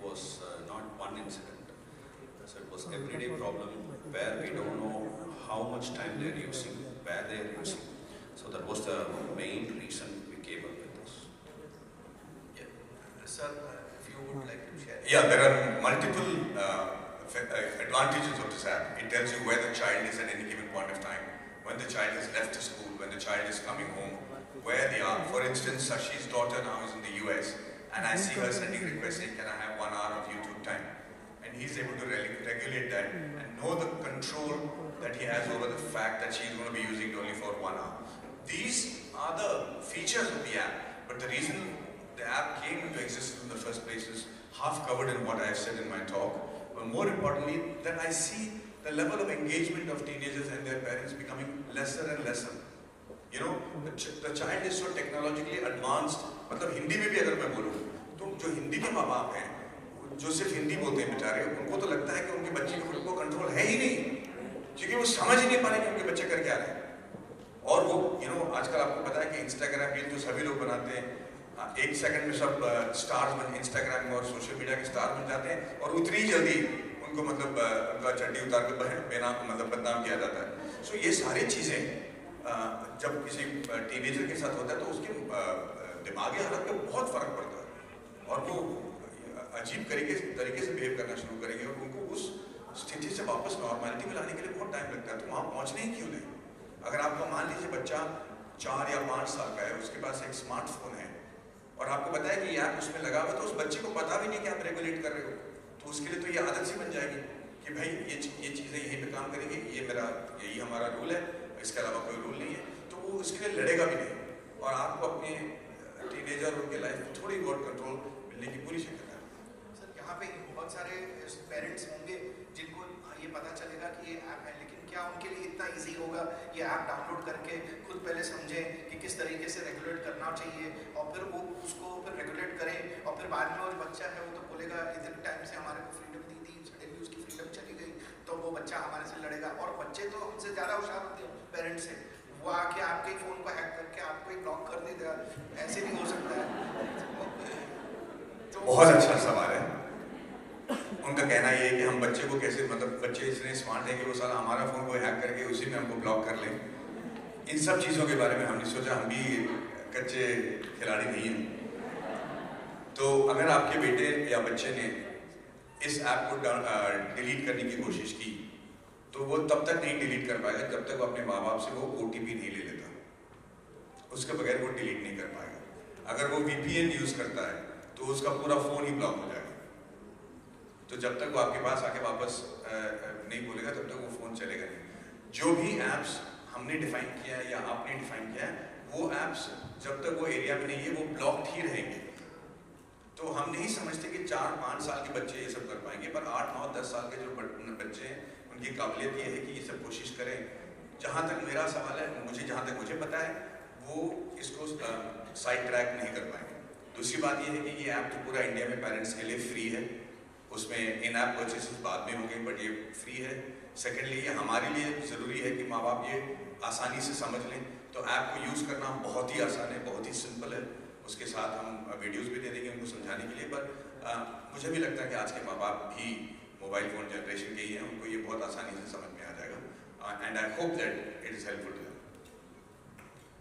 was not one incident. So it was everyday problem where we don't know how much time they're using, where they're using. So that was the main reason we came up with this. Yeah. Sir, if you would like to share. Yeah, there are multiple advantages of this app. It tells you where the child is at any given point of time, when the child has left the school, when the child is coming home, where they are. For instance, Sashi's daughter now is in the US, and I see her sending requests saying, can I have 1 hour of YouTube time? And he's able to regulate that and know the control that he has over the fact that she's going to be using it only for 1 hour. These are the features of the app, but the reason the app came into existence in the first place is half covered in what I've said in my talk, but more importantly, that I see the level of engagement of teenagers and their parents becoming lesser and lesser. You know, the child is so technologically advanced. मतलब हिंदी में भी अगर मैं बोलूँ, तो जो हिंदी के माँ बाप हैं, जो सिर्फ हिंदी बोलते हैं बेचारे, उनको तो लगता है कि उनके बच्चे के खुद को कंट्रोल है ही नहीं, क्योंकि वो समझ ही नहीं पा रहे कि उनके बच्चे कर क्या रहे हैं। और वो, आजकल आपको पता है कि इंस्टाग्राम रील जो सभी लोग बनाते हैं, 1 सेकंड में सब स्टार्स इंस्टाग्राम और सोशल मीडिया के स्टार बन जाते हैं, और उतनी ही जल्दी उनको उनका चड्डी उतार कर बदनाम किया जाता है। सो ये सारी चीज़ें जब किसी टीनेजर के साथ होता है तो उसके दिमागी हालत पे बहुत फर्क पड़ता है, और वो अजीब तरीके से बिहेव करना शुरू करेंगे, और उनको उस स्थिति से वापस नॉर्मलिटी में लाने के लिए बहुत टाइम लगता है। तो वहाँ पहुँचने ही क्यों नहीं? अगर आपका मान लीजिए बच्चा 4 या 5 साल का है, उसके पास एक स्मार्टफोन है, और आपको पता है कि ये ऐप उसमें लगा हुआ, तो उस बच्चे को पता भी नहीं कि आप रेगुलेट कर रहे हो, तो उसके लिए तो ये आदत सी बन जाएगी कि भाई ये चीज़ें यहीं पे काम करेंगी, यही हमारा रूल है, इसके अलावा कोई रूल नहीं है, तो वो उसके लिए लड़ेगा भी नहीं, और आपको अपने टीनेजर उनके लाइफ में थोड़ी बहुत कंट्रोल मिलने की पूरी शक्यता है। सर, यहाँ पे बहुत सारे पेरेंट्स होंगे जिनको ये पता चलेगा कि ये ऐप है, लेकिन क्या उनके लिए इतना इजी होगा ये ऐप डाउनलोड करके खुद पहले समझें कि किस तरीके से रेगुलेट करना चाहिए, और फिर वो उसको फिर रेगुलेट करें, और फिर बाद में वो बच्चा है वो तो बोलेगा इतने टाइम से हमारे को फ्रीडम दी थी, सडनली उसकी फ्रीडम चली गई, तो वो बच्चा हमारे से लड़ेगा। और बच्चे तो हमसे ज़्यादा होशियार होते हैं पेरेंट्स से, वो आके आपके फ़ोन को हैक करके आपको ही ब्लॉक कर देगा, ऐसे भी हो सकता है। बहुत अच्छा सवाल है। उनका कहना ये है कि हम बच्चे को कैसे, बच्चे इतने स्मार्ट हैं कि वो साला हमारा फ़ोन को हैक करके उसी में हमको ब्लॉक कर लें। इन सब चीज़ों के बारे में हमने सोचा, हम भी कच्चे खिलाड़ी नहीं हैं। तो अगर आपके बेटे या बच्चे ने इस ऐप को डिलीट करने की कोशिश की, तो वो तब तक नहीं डिलीट कर पाएगा जब तक वो अपने माँ बाप से वो OTP नहीं ले लेता, उसके बगैर वो डिलीट नहीं कर पाएगा। अगर वो VPN यूज़ करता है तो उसका पूरा फ़ोन ही ब्लॉक हो जाएगा। तो जब तक वो आपके पास आके वापस नहीं बोलेगा तब तक वो फ़ोन चलेगा नहीं। जो भी ऐप्स हमने डिफ़ाइन किया है या आपने डिफ़ाइन किया है, वो ऐप्स जब तक वो एरिया में नहीं है वो ब्लॉक्ड ही रहेंगे। तो हम नहीं समझते कि 4-5 साल के बच्चे ये सब कर पाएंगे, पर 8-9-10 साल के जो बच्चे हैं उनकी काबिलियत ये है कि ये सब कोशिश करें। जहाँ तक मेरा सवाल है, जहाँ तक मुझे पता है, वो इसको साइड ट्रैक नहीं कर पाएंगे। दूसरी बात ये है कि ये ऐप तो पूरा इंडिया में पेरेंट्स के लिए फ्री है, उसमें इन ऐप परचेसेस बाद में होंगे, बट ये फ्री है। सेकेंडली, ये हमारे लिए ज़रूरी है कि माँ बाप ये आसानी से समझ लें। तो ऐप को यूज़ करना बहुत ही आसान है, बहुत ही सिंपल है। उसके साथ हम वीडियोस भी दे देंगे उनको समझाने के लिए, पर मुझे भी लगता है कि आज के माँ बाप भी मोबाइल फ़ोन जनरेशन के ही हैं, उनको ये बहुत आसानी से समझ में आ जाएगा। And I hope that it is helpful to them.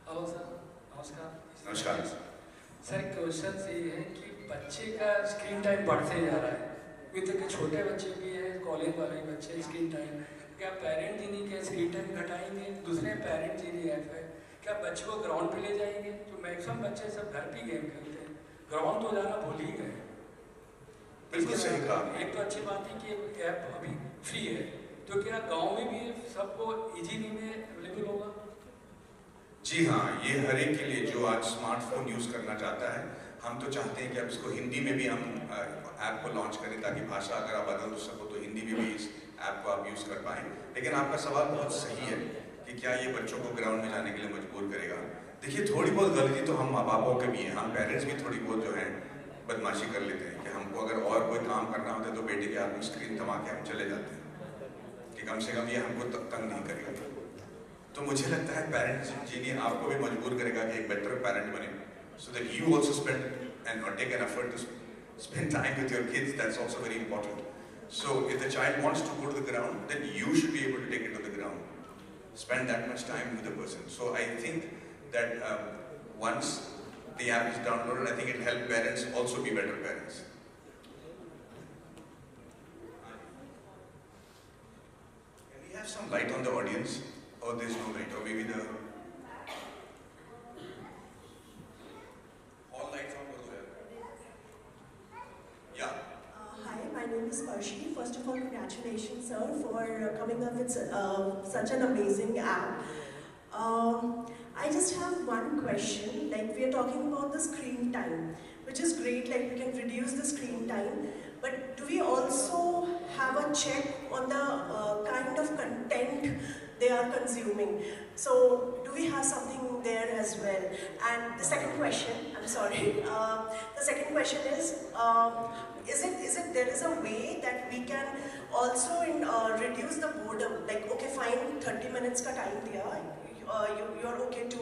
Hello sir, नमस्कार। नमस्कार सर, क्वेश्चन ये है कि बच्चे का स्क्रीन टाइम बढ़ते जा रहा है, अभी तक के छोटे बच्चे भी हैं, कॉलेज वाले बच्चे, स्क्रीन टाइम क्या पेरेंट जी नहीं क्या स्क्रीन टाइम घटाएंगे? दूसरे पेरेंट जी नहीं ऐप है, क्या बच्चे को ग्राउंड पे ले जाएंगे? तो मैक्सिमम बच्चे सब घर पे गेम खेलते हैं, ग्राउंड तो जाना भूल ही गए। बिल्कुल सही कहा। एक तो अच्छी बात है कि ऐप अभी फ्री है, तो क्या गांव में भी सबको इजीली में अवेलेबल होगा? जी हाँ, ये हर एक के लिए जो आज स्मार्टफोन यूज़ करना चाहता है। हम तो चाहते हैं कि अब इसको हिंदी में भी हम ऐप को लॉन्च करें, ताकि भाषा अगर आप बदल सको तो हिंदी में भी इस ऐप को आप यूज़ कर पाएँ। लेकिन आपका सवाल बहुत सही है कि क्या ये बच्चों को ग्राउंड में जाने के लिए मजबूर करेगा। देखिए, थोड़ी बहुत गलती तो हम माँ बापों के भी है, हम पेरेंट्स भी थोड़ी बहुत जो है बदमाशी कर लेते हैं कि हमको अगर और कोई काम करना होता है तो बेटे के हाथ में स्क्रीन थमा के हम चले जाते हैं कि कम से कम ये हमको तंग नहीं करेगा। तो मुझे लगता है पेरेंट्स जी आपको भी मजबूर करेगा कि एक बेटर पेरेंट बने, so that you also spend and or take an effort to Spend time with your kids, that's also very important. So if the child wants to go to the ground, then you should be able to take it to the ground. Spend that much time with the person. So I think that once the app is downloaded, I think it will help parents also be better parents. Can we have some light on the audience? Or there's no light, or maybe the all lights on was there. Yeah. Hi, my name is Parshi. First of all, congratulations, sir, for coming up with such an amazing app. I just have one question. Like, we are talking about the screen time, which is great. Like, we can reduce the screen time. But do we also have a check on the kind of content they are consuming? So, do we have something there as well? And the second question, I'm sorry. The second question is there is a way that we can also reduce the boredom? Like, okay, fine, 30 minutes ka time diya. You're okay to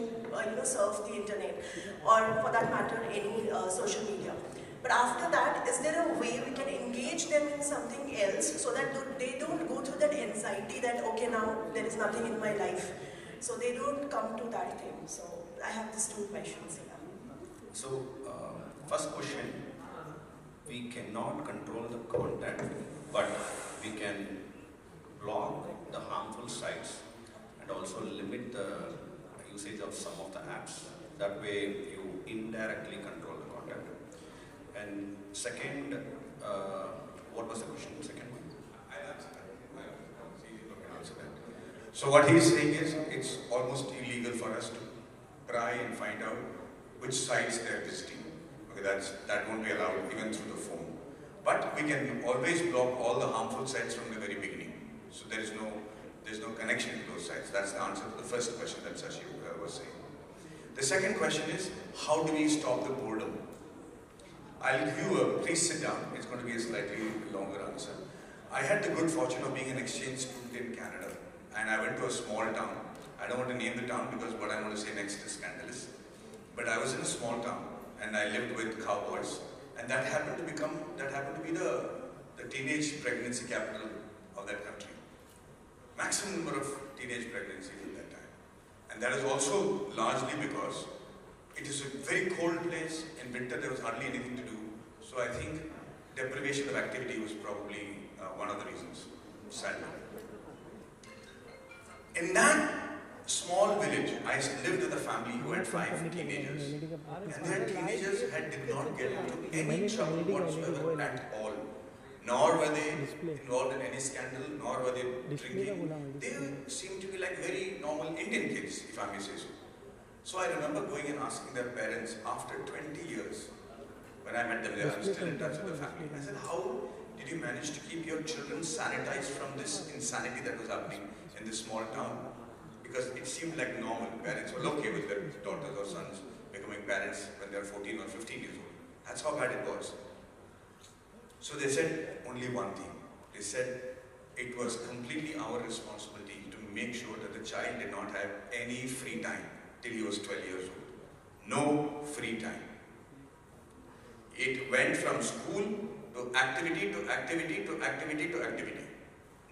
surf the internet, or for that matter any social media. But after that, is there a way we can engage them in something else so that they don't go through that anxiety that okay, now there is nothing in my life, so they don't come to that thing? So I have these two questions. So first question, we cannot control the content, but we can block the harmful sites and also limit the usage of some of the apps. That way you indirectly control the content. And second, what was the question? Second one? I'll answer that. See if you can answer that. So what he's saying is, it's almost illegal for us to try and find out which sites they're visiting. Okay, that won't be allowed even through the phone. But we can always block all the harmful sites from the very beginning. So there's no connection to those sites. That's the answer to the first question that Sashi was saying. The second question is, how do we stop the boredom? I'll give you please sit down. It's going to be a slightly longer answer. I had the good fortune of being an exchange student in Canada, and I went to a small town. I don't want to name the town because what I'm going to say next is scandalous. But I was in a small town, and I lived with cowboys, and that happened to be the teenage pregnancy capital of that country. Maximum number of teenage pregnancies at that time. And that is also largely because it is a very cold place. In winter there was hardly anything to do. So I think deprivation of activity was probably one of the reasons, sadly. In that small village, I lived with a family who had 5 teenagers. And their teenagers did not get into any trouble whatsoever at all. Nor were they involved in any scandal, nor were they drinking. They seemed to be like very normal Indian kids, if I may say so. So I remember going and asking their parents after 20 years, when I met them there, I'm still in touch with the family. I said, how did you manage to keep your children sanitized from this insanity that was happening in this small town? Because it seemed like normal. Parents were okay with their daughters or sons becoming parents when they're 14 or 15 years old. That's how bad it was. So they said only one thing. They said it was completely our responsibility to make sure that the child did not have any free time till he was 12 years old. No free time. It went from school to activity to activity to activity to activity.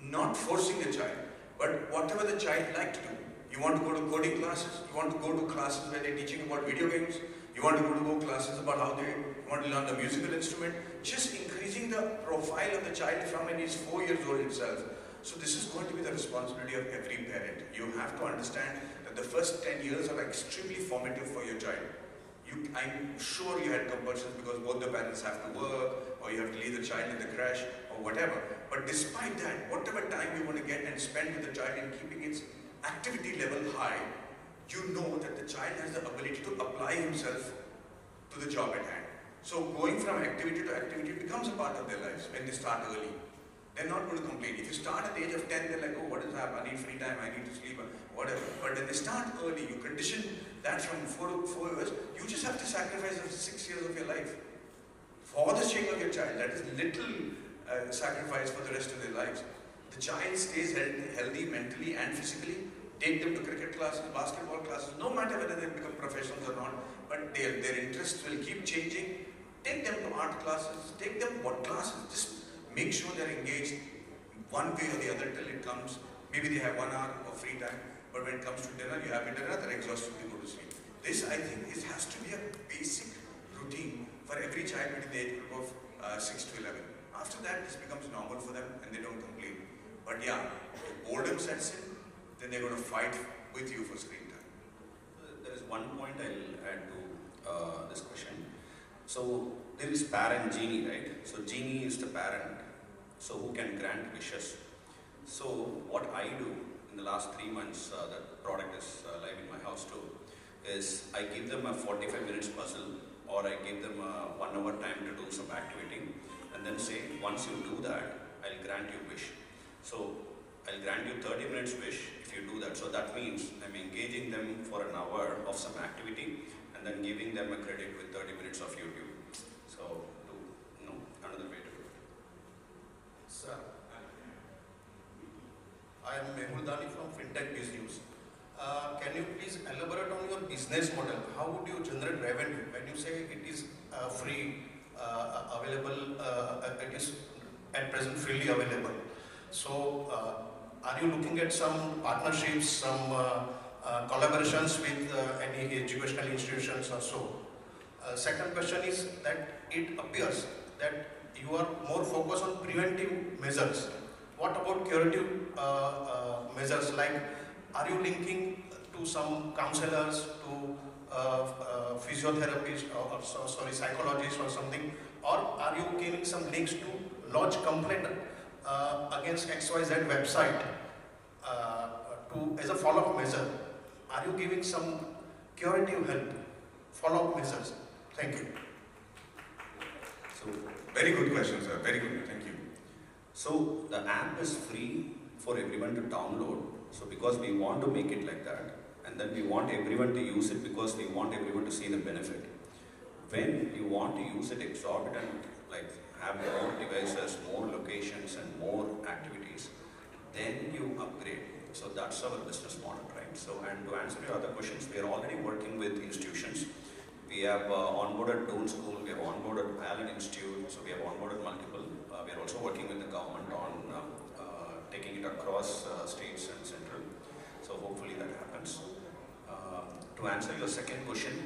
Not forcing the child, but whatever the child liked to do. You want to go to coding classes, you want to go to classes where they're teaching about video games, you want to go to classes about how they want to learn the musical instrument, just increasing the profile of the child from when he's 4 years old himself. So this is going to be the responsibility of every parent. You have to understand that the first 10 years are extremely formative for your child. I'm sure you had compulsions because both the parents have to work, or you have to leave the child in the crash, or whatever. But despite that, whatever time you want to get and spend with the child in keeping its activity level high, you know that the child has the ability to apply himself to the job at hand. So going from activity to activity becomes a part of their lives when they start early. They're not going to complain. If you start at the age of 10, they're like, oh, what is that? I need free time, I need to sleep, whatever. But when they start early, you condition that from 4 years, you just have to sacrifice 6 years of your life for the sake of your child. That is little sacrifice for the rest of their lives. The child stays healthy mentally and physically. Take them to cricket classes, basketball classes, no matter whether they become professionals or not, but their interests will keep changing. Take them to art classes, take them what classes, just make sure they're engaged one way or the other till it comes. Maybe they have 1 hour of free time, but when it comes to dinner, you have dinner, they're exhausted, they go to sleep. This, I think, has to be a basic routine for every child between the age group of 6 to 11. After that, this becomes normal for them and they don't complain. But yeah, if boredom sets in, then they're going to fight with you for screen time. There is one point I'll add to this question. So there is parent Geenee, right? So Geenee is the parent, so who can grant wishes. So what I do in the last 3 months, the product is live in my house too, is I give them a 45 minutes puzzle, or I give them a 1 hour time to do some activity, and then say, once you do that, I'll grant you wish. So I'll grant you 30 minutes wish if you do that. So that means I'm engaging them for an hour of some activity and then giving them a credit with 30 minutes of YouTube. So, another way to do it. Sir, I am Mehul Dani from FinTech Biz News. Can you please elaborate on your business model? How would you generate revenue? When you say it is free, available, it is at present freely available. So, are you looking at some partnerships, some collaborations with any educational institutions or so? Second question is that it appears that you are more focused on preventive measures. What about curative measures, like are you linking to some counselors, to physiotherapists, or psychologists or something, or are you giving some links to lodge complaint against XYZ website as a follow-up measure? Are you giving some curative help, follow-up measures? Thank you. So, Very good question, sir. Very good. Thank you. So the app is free for everyone to download. So because we want to make it like that, and then we want everyone to use it because we want everyone to see the benefit. When you want to use it exorbitant, like have more devices, more locations and more activities, then you upgrade. So that's our business model, right? So, and to answer your other questions, we are already working with institutions. We have onboarded Doon School, we have onboarded Allen Institute, so we have onboarded multiple. We are also working with the government on taking it across states and central. So hopefully that happens. To answer your second question,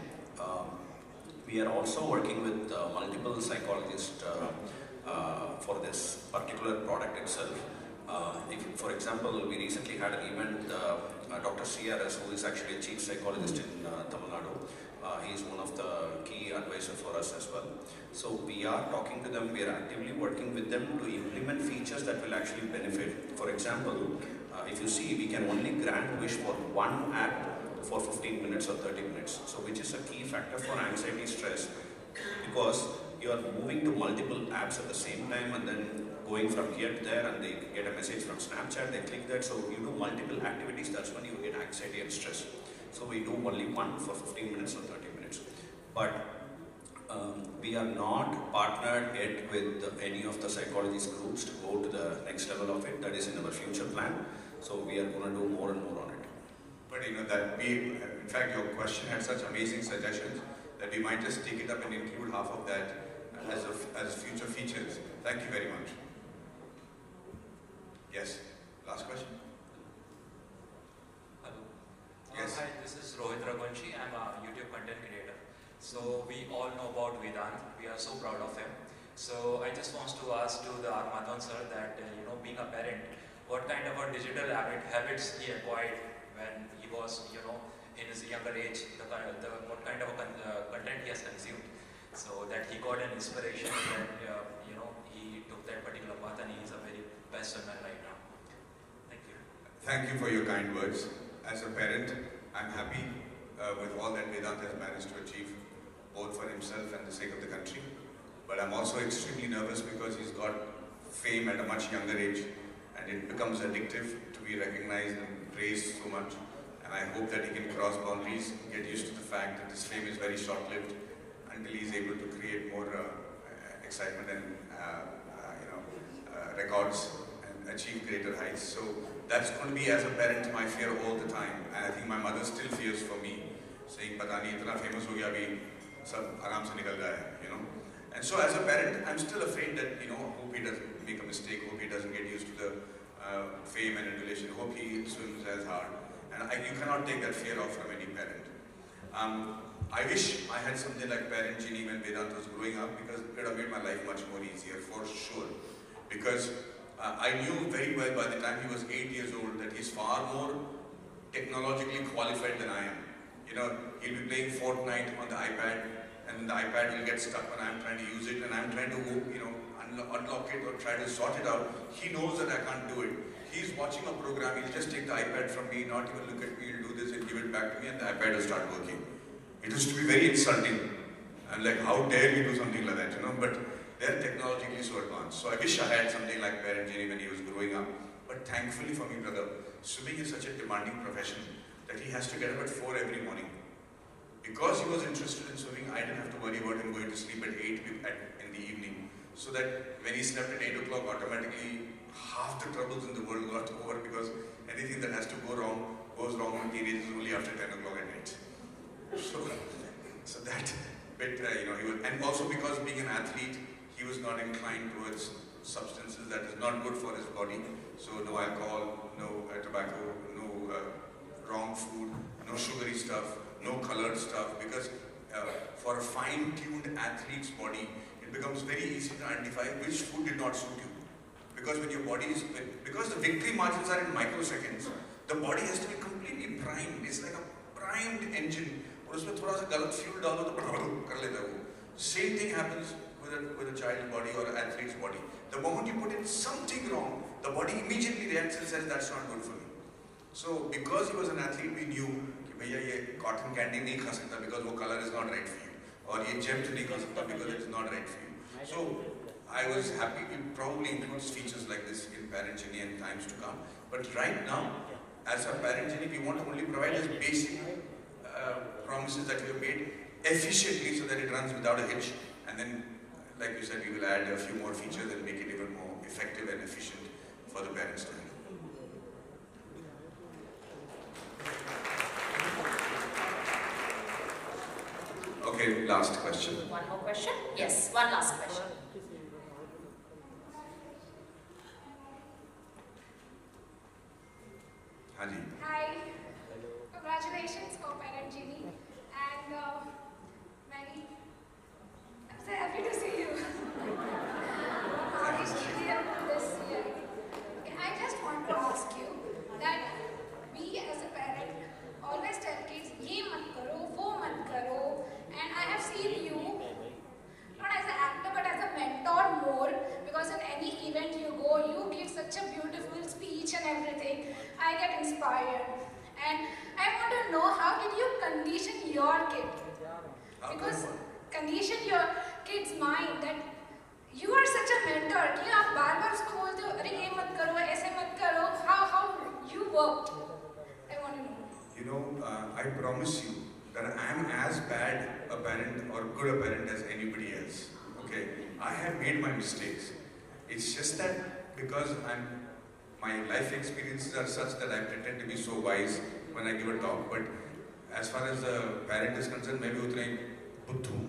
we are also working with multiple psychologists for this particular product itself. For example, we recently had an event, Dr. CRS, who is actually a chief psychologist in Tamil Nadu. He is one of the key advisors for us as well. So we are talking to them, we are actively working with them to implement features that will actually benefit. For example, if you see, we can only grant wish for one app for 15 minutes or 30 minutes. So which is a key factor for anxiety, stress, because you are moving to multiple apps at the same time and then going from here to there, and they get a message from Snapchat, they click that. So you do multiple activities, that's when you get anxiety and stress. So we do only one for 15 minutes or 30 minutes. But we are not partnered yet with any of the psychologist groups to go to the next level of it. That is in our future plan. So we are going to do more and more on it. But that in fact, your question had such amazing suggestions that we might just take it up and include half of that as future features. Thank you very much. Yes, last question. Hello. Yes. Hi, this is Rohit Raghuvanshi. I'm a YouTube content creator. So we all know about Vedant. We are so proud of him. So I just want to ask to the Madhavan sir that being a parent, what kind of a digital habits he acquired when he was in his younger age, what kind of content he has consumed, so that he got an inspiration and he took that particular path and he is a very best man right now. Thank you. Thank you for your kind words. As a parent, I'm happy with all that Vedant has managed to achieve, both for himself and the sake of the country. But I'm also extremely nervous because he's got fame at a much younger age, and it becomes addictive to be recognized and praised so much. And I hope that he can cross boundaries, get used to the fact that this fame is very short-lived until he's able to create more excitement and records and achieve greater heights. So that's going to be, as a parent, my fear all the time. And I think my mother still fears for me, saying, "Pata nahi, itna famous ho gaya, abhi sab aaram se nikal jaya," And so as a parent, I'm still afraid that, hope he doesn't make a mistake, hope he doesn't get used to the fame and adulation, hope he swims as hard. And you cannot take that fear off from any parent. I wish I had something like parent Geenee when Vedant was growing up, because it would have made my life much more easier, for sure. Because I knew very well by the time he was 8 years old that he's far more technologically qualified than I am. He'll be playing Fortnite on the iPad, and the iPad will get stuck when I'm trying to use it, and I'm trying to, unlock it or try to sort it out. He knows that I can't do it. He's watching a program, he'll just take the iPad from me, not even look at me, he'll do this and give it back to me, and the iPad will start working. It used to be very insulting. And like, how dare you do something like that, But they're technologically so advanced. So I wish I had something like parent Geenee when he was growing up. But thankfully for me, brother, swimming is such a demanding profession that he has to get up at 4 every morning. Because he was interested in swimming, I didn't have to worry about him going to sleep at 8 in the evening. So that when he slept at 8 o'clock, automatically half the troubles in the world got over, because anything that has to go wrong goes wrong in teenagers only after 10 o'clock at night. So that bit, he was, and also because being an athlete, he was not inclined towards substances that is not good for his body. So no alcohol, no tobacco, no wrong food, no sugary stuff, no colored stuff, because for a fine-tuned athlete's body, it becomes very easy to identify which food did not suit you. Because when your body is, because the victory margins are in microseconds, the body has to be completely primed. It's like a primed engine. और उसमें थोड़ा सा गलत fuel डालो तो कर लेता है वो. Same thing happens with a child's body or an athlete's body. The moment you put in something wrong, the body immediately reacts and says that's not good for me. So because he was an athlete, we knew कि भैया ये cotton candy नहीं खा सकता because वो color is not right for you, और ये gem नहीं खा सकता because it's not right for you. So I was happy. We probably include features like this in parent Geenee in times to come. But right now, as a parent Geenee, we want to only provide as basic promises that we have made efficiently so that it runs without a hitch. And then, like you said, we will add a few more features and make it even more effective and efficient for the parents to handle. Okay, last question. One more question? Yes, one last question. Haji. Hi. Congratulations for parent Geenee, and Mary, I'm so happy to see you. This year. Okay, I just want to ask you that we as a parent always tell kids, ye mat karo, wo mat karo, and I have seen you, not as an actor but as a mentor more, because in any event you go, you give such a beautiful speech and everything. I get inspired. And I want to know, how did you condition your kid? Because condition your kid's mind that you are such a mentor कि आप बार-बार उसको बोलते हो, अरे ये मत करो, ऐसे मत करो. How you worked? I want to know. I promise you that I am as bad a parent or good a parent as anybody else. Okay, I have made my mistakes. It's just that because my life experiences are such that I pretend to be so wise when I give a talk, but as far as the parent is concerned, maybe उतना ही बुद्धू.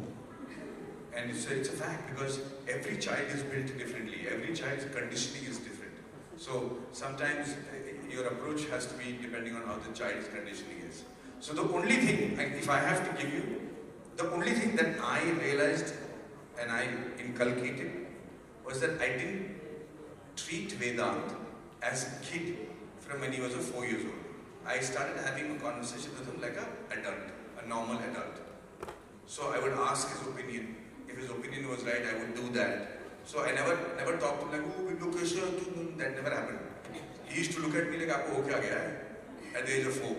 And it's a fact, because every child is built differently. Every child's conditioning is different. So sometimes your approach has to be depending on how the child's conditioning is. So the only thing, if I have to give you, the only thing that I realized and I inculcated was that I didn't treat Vedant as a kid from when he was 4 years old. I started having a conversation with him like an adult, a normal adult. So I would ask his opinion. If his opinion was right, I would do that. So I never talked to him like, oh, that never happened. He used to look at me like, aapko ho kya gaya hai? At the age of 4.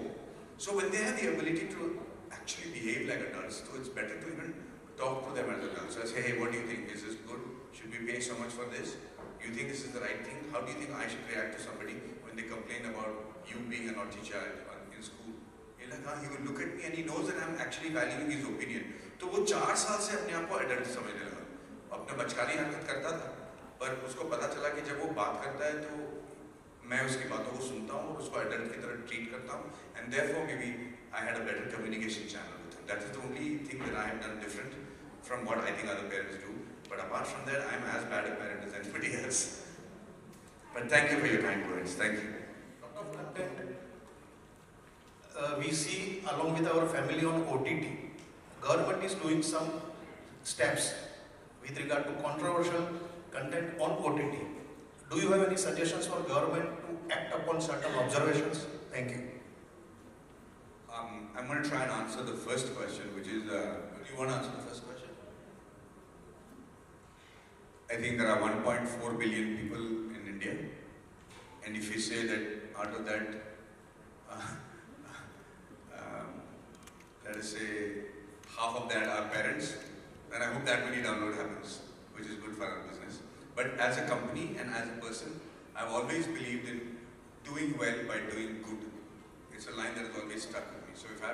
So when they have the ability to actually behave like adults, so it's better to even talk to them as adults. So I say, hey, what do you think? Is this good? Should we pay so much for this? Do you think this is the right thing? How do you think I should react to somebody when they complain about you being a naughty child in school? He's like, he will look at me and he knows that I'm actually valuing his opinion. तो वो 4 साल से अपने आप को adult समझने लगा. अपना बचकानी हरकत करता था, पर उसको पता चला कि जब वो बात करता है तो मैं उसकी बातों को सुनता हूँ और उसको एडल्ट की तरह ट्रीट करता हूँ. And therefore maybe I had a better communication channel with him. That is the only thing that I have done different from what I think other parents do. But apart from that, I'm as bad a parent as anybody else. But thank you for your kind words. Thank you. Lot of content we see along with our family on OTT. Government is doing some steps with regard to controversial content on OTT. Do you have any suggestions for government to act upon certain observations? Thank you. I'm going to try and answer the first question, which is, do you want to answer the first question? I think there are 1.4 billion people in India, and if you say that out of that, let us say half of that are parents, then I hope that many download happens, which is good for our business. But as a company and as a person, I've always believed in doing well by doing good. It's a line that has always stuck with me. So if I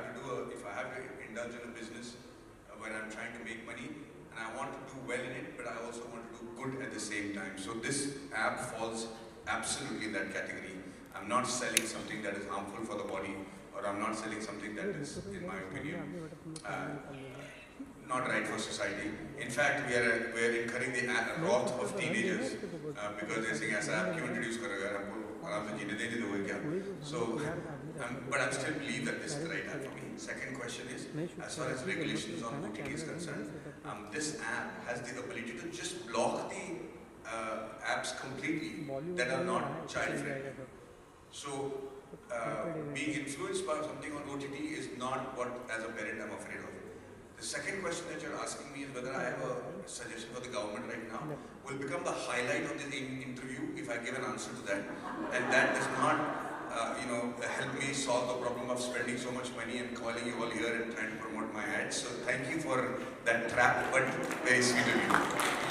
have to indulge in a business where I'm trying to make money, and I want to do well in it, but I also want to do good at the same time. So this app falls absolutely in that category. I'm not selling something that is harmful for the body, or I'm not selling something that is, in my opinion, not right for society. In fact, we are incurring the wrath of teenagers because they're saying, "Aisa app kyun introduce karoge? Humko aaram se jeene de doge kya?" So, but I still believe that this is the right app for me. Second question is, as far as regulations on OTT is concerned, this app has the ability to just block the apps completely that are not child-friendly. So, being influenced by something on OTT is not what, as a parent, I'm afraid of. The second question that you're asking me is whether I have a suggestion for the government right now will become the highlight of the interview if I give an answer to that. And that does not, help me solve the problem of spending so much money and calling you all here and trying to promote my ads. So thank you for that trap, but very sweet of you.